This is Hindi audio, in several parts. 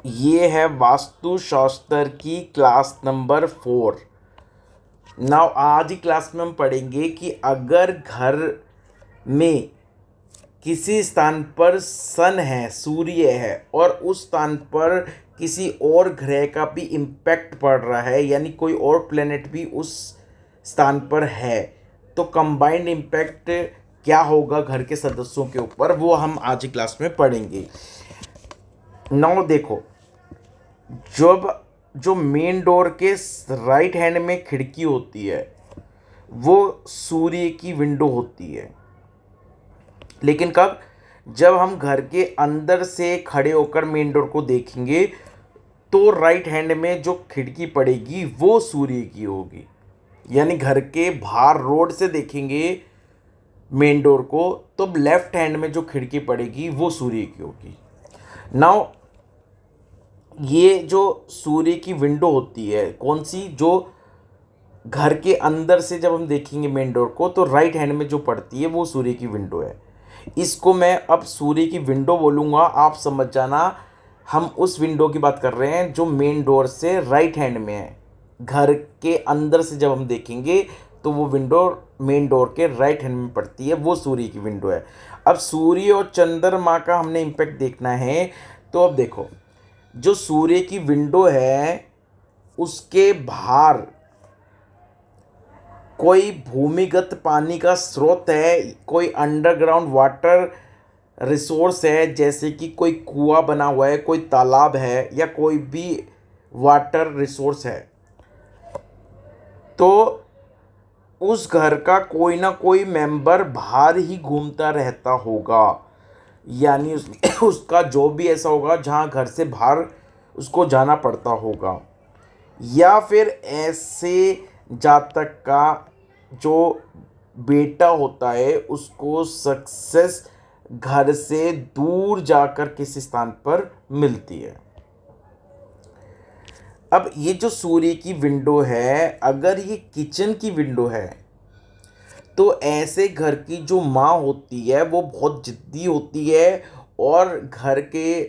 ये है वास्तुशास्त्र की क्लास नंबर 4। नाउ आज ही क्लास में हम पढ़ेंगे कि अगर घर में किसी स्थान पर सन है, सूर्य है, और उस स्थान पर किसी और ग्रह का भी इम्पैक्ट पड़ रहा है, यानी कोई और प्लेनेट भी उस स्थान पर है, तो कंबाइंड इम्पैक्ट क्या होगा घर के सदस्यों के ऊपर, वो हम आज की क्लास में पढ़ेंगे। नाउ देखो, जब जो मेन डोर के राइट हैंड में खिड़की होती है वो सूर्य की विंडो होती है। लेकिन कब? जब हम घर के अंदर से खड़े होकर मेन डोर को देखेंगे तो राइट हैंड में जो खिड़की पड़ेगी वो सूर्य की होगी। यानी घर के बाहर रोड से देखेंगे मेन डोर को तो लेफ्ट हैंड में जो खिड़की पड़ेगी वो सूर्य की होगी। नाउ ये जो सूर्य की विंडो होती है कौन सी, जो घर के अंदर से जब हम देखेंगे मेन डोर को तो राइट हैंड में जो पड़ती है वो सूर्य की विंडो है। इसको मैं अब सूर्य की विंडो बोलूँगा, आप समझ जाना हम उस विंडो की बात कर रहे हैं जो मेन डोर से राइट हैंड में है। घर के अंदर से जब हम देखेंगे तो वो विंडो मेन डोर के राइट हैंड में पड़ती है, वो सूर्य की विंडो है। अब सूर्य और चंद्रमा का हमने इम्पैक्ट देखना है। तो अब देखो, जो सूर्य की विंडो है उसके बाहर कोई भूमिगत पानी का स्रोत है, कोई अंडरग्राउंड वाटर रिसोर्स है, जैसे कि कोई कुआं बना हुआ है, कोई तालाब है, या कोई भी वाटर रिसोर्स है, तो उस घर का कोई ना कोई मेंबर बाहर ही घूमता रहता होगा। यानी उसका जॉब भी ऐसा होगा जहाँ घर से बाहर उसको जाना पड़ता होगा। या फिर ऐसे जातक का जो बेटा होता है उसको सक्सेस घर से दूर जाकर किसी स्थान पर मिलती है। अब ये जो सूर्य की विंडो है, अगर ये किचन की विंडो है तो ऐसे घर की जो माँ होती है वो बहुत जिद्दी होती है और घर के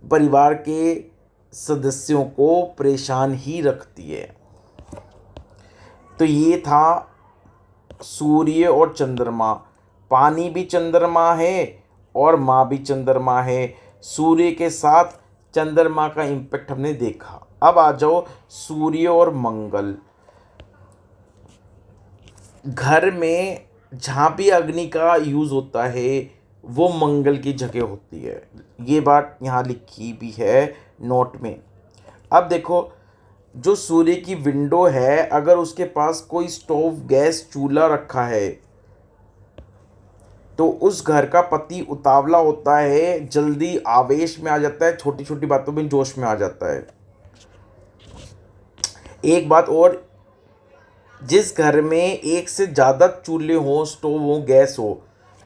परिवार के सदस्यों को परेशान ही रखती है। तो ये था सूर्य और चंद्रमा। पानी भी चंद्रमा है और माँ भी चंद्रमा है। सूर्य के साथ चंद्रमा का इम्पैक्ट हमने देखा। अब आ जाओ सूर्य और मंगल। घर में जहाँ भी अग्नि का यूज़ होता है वो मंगल की जगह होती है। ये बात यहाँ लिखी भी है नोट में। अब देखो, जो सूर्य की विंडो है अगर उसके पास कोई स्टोव गैस चूल्हा रखा है तो उस घर का पति उतावला होता है, जल्दी आवेश में आ जाता है, छोटी छोटी बातों में जोश में आ जाता है। एक बात और, जिस घर में एक से ज़्यादा चूल्हे हो, स्टोव हो, गैस हो,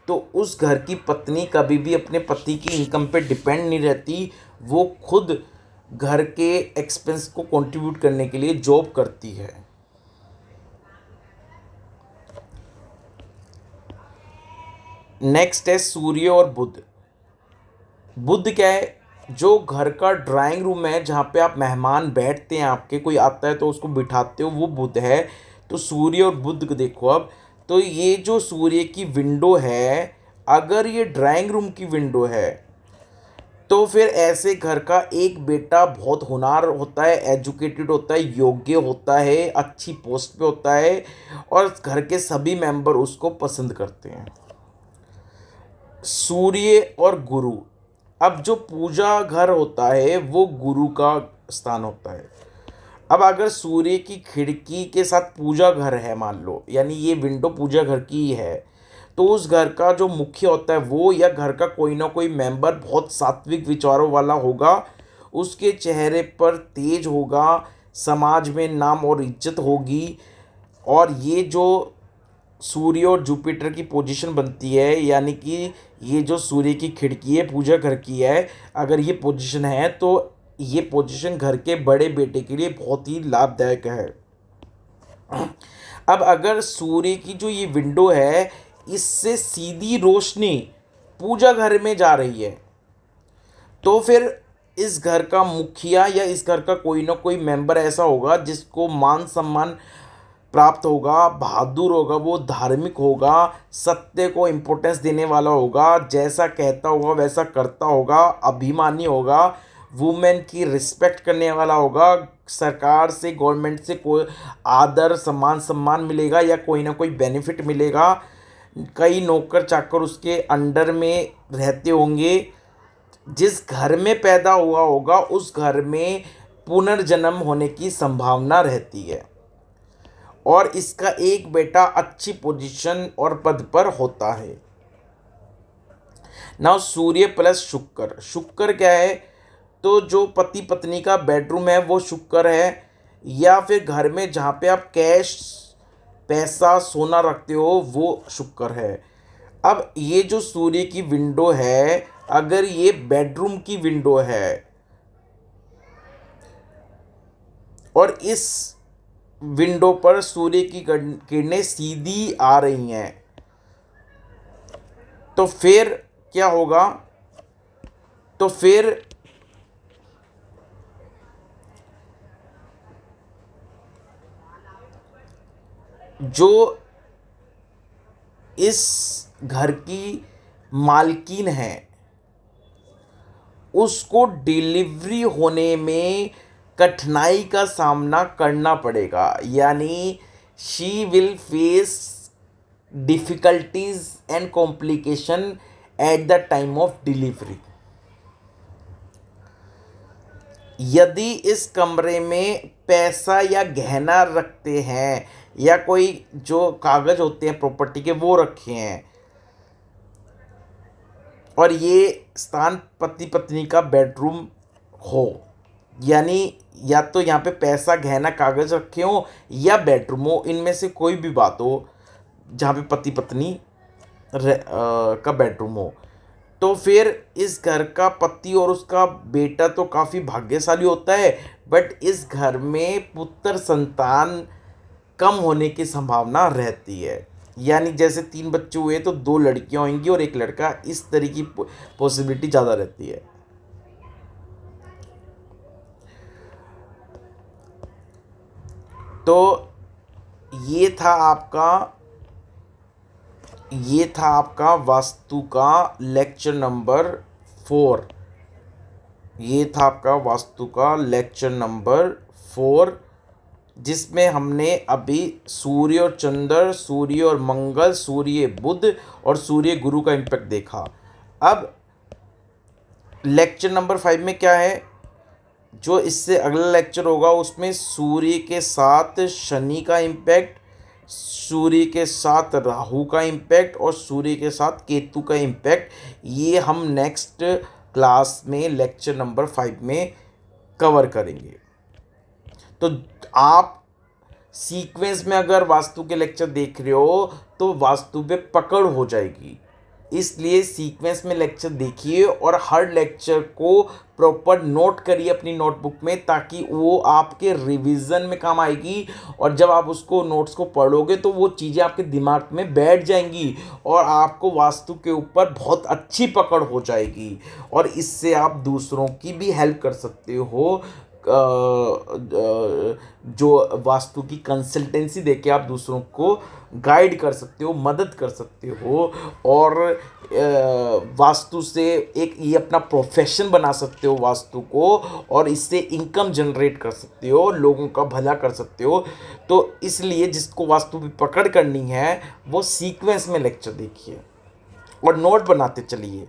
तो उस घर की पत्नी कभी भी अपने पति की इनकम पे डिपेंड नहीं रहती। वो खुद घर के एक्सपेंस को कंट्रीब्यूट करने के लिए जॉब करती है। नेक्स्ट है सूर्य और बुध। बुध क्या है? जो घर का ड्राइंग रूम है जहाँ पे आप मेहमान बैठते हैं, आपके कोई आता है तो उसको बिठाते हो, वो बुध है। तो सूर्य और बुध को देखो अब। तो ये जो सूर्य की विंडो है, अगर ये ड्राइंग रूम की विंडो है तो फिर ऐसे घर का एक बेटा बहुत होनहार होता है, एजुकेटेड होता है, योग्य होता है, अच्छी पोस्ट पे होता है और घर के सभी मेंबर उसको पसंद करते हैं। सूर्य और गुरु। अब जो पूजा घर होता है वो गुरु का स्थान होता है। अब अगर सूर्य की खिड़की के साथ पूजा घर है मान लो, यानी ये विंडो पूजा घर की ही है, तो उस घर का जो मुख्य होता है वो या घर का कोई ना कोई मेंबर बहुत सात्विक विचारों वाला होगा, उसके चेहरे पर तेज होगा, समाज में नाम और इज्जत होगी। और ये जो सूर्य और जुपिटर की पोजीशन बनती है, यानी कि ये जो सूर्य की खिड़की है पूजा घर की है, अगर ये पोजीशन है तो ये पोजीशन घर के बड़े बेटे के लिए बहुत ही लाभदायक है। अब अगर सूर्य की जो ये विंडो है इससे सीधी रोशनी पूजा घर में जा रही है तो फिर इस घर का मुखिया या इस घर का कोई ना कोई मेंबर ऐसा होगा जिसको मान सम्मान प्राप्त होगा, बहादुर होगा, वो धार्मिक होगा, सत्य को इम्पोर्टेंस देने वाला होगा, जैसा कहता होगा वैसा करता होगा, अभिमानी होगा, वुमेन की रिस्पेक्ट करने वाला होगा, सरकार से गवर्नमेंट से कोई आदर सम्मान मिलेगा या कोई ना कोई बेनिफिट मिलेगा, कई नौकर चाकर उसके अंडर में रहते होंगे। जिस घर में पैदा हुआ होगा उस घर में पुनर्जन्म होने की संभावना रहती है और इसका एक बेटा अच्छी पोजीशन और पद पर होता है। नाउ सूर्य प्लस शुक्र, शुक्र क्या है? तो जो पति पत्नी का बेडरूम है वो शुक्र है, या फिर घर में जहाँ पे आप कैश पैसा सोना रखते हो वो शुक्र है। अब ये जो सूर्य की विंडो है, अगर ये बेडरूम की विंडो है और इस विंडो पर सूर्य की किरणें सीधी आ रही हैं, तो फिर क्या होगा? तो फिर जो इस घर की मालकिन है उसको डिलीवरी होने में कठिनाई का सामना करना पड़ेगा, यानी she will face difficulties and complication at the time of delivery. यदि इस कमरे में पैसा या गहना रखते हैं या कोई जो कागज होते हैं प्रॉपर्टी के वो रखे हैं और ये स्थान पति पत्नी का बेडरूम हो, यानी या तो यहाँ पे पैसा गहना कागज रखे हो या बेडरूम हो, इनमें से कोई भी बात हो जहाँ पे पति पत्नी का बेडरूम हो, तो फिर इस घर का पति और उसका बेटा तो काफ़ी भाग्यशाली होता है, बट इस घर में पुत्र संतान कम होने की संभावना रहती है। यानी जैसे 3 बच्चे हुए तो 2 लड़कियां होंगी और 1 लड़का, इस तरह की पॉसिबिलिटी ज़्यादा रहती है। तो ये था आपका वास्तु का लेक्चर नंबर 4। ये था आपका वास्तु का लेक्चर नंबर 4, जिसमें हमने अभी सूर्य और चंद्र, सूर्य और मंगल, सूर्य बुध और सूर्य गुरु का इम्पैक्ट देखा। अब लेक्चर नंबर 5 में क्या है? जो इससे अगला लेक्चर होगा उसमें सूर्य के साथ शनि का इम्पैक्ट, सूर्य के साथ राहु का इम्पैक्ट और सूर्य के साथ केतु का इम्पैक्ट, ये हम नेक्स्ट क्लास में लेक्चर नंबर 5 में कवर करेंगे। तो आप सीक्वेंस में अगर वास्तु के लेक्चर देख रहे हो तो वास्तु पे पकड़ हो जाएगी, इसलिए सीक्वेंस में लेक्चर देखिए और हर लेक्चर को प्रॉपर नोट करिए अपनी नोटबुक में, ताकि वो आपके रिवीजन में काम आएगी और जब आप उसको नोट्स को पढ़ोगे तो वो चीज़ें आपके दिमाग में बैठ जाएंगी और आपको वास्तु के ऊपर बहुत अच्छी पकड़ हो जाएगी और इससे आप दूसरों की भी हेल्प कर सकते हो। जो वास्तु की कंसल्टेंसी देके आप दूसरों को गाइड कर सकते हो, मदद कर सकते हो और वास्तु से एक ये अपना प्रोफेशन बना सकते हो वास्तु को, और इससे इनकम जनरेट कर सकते हो, लोगों का भला कर सकते हो। तो इसलिए जिसको वास्तु पे पकड़ करनी है वो सीक्वेंस में लेक्चर देखिए और नोट बनाते चलिए।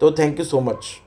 तो थैंक यू सो मच।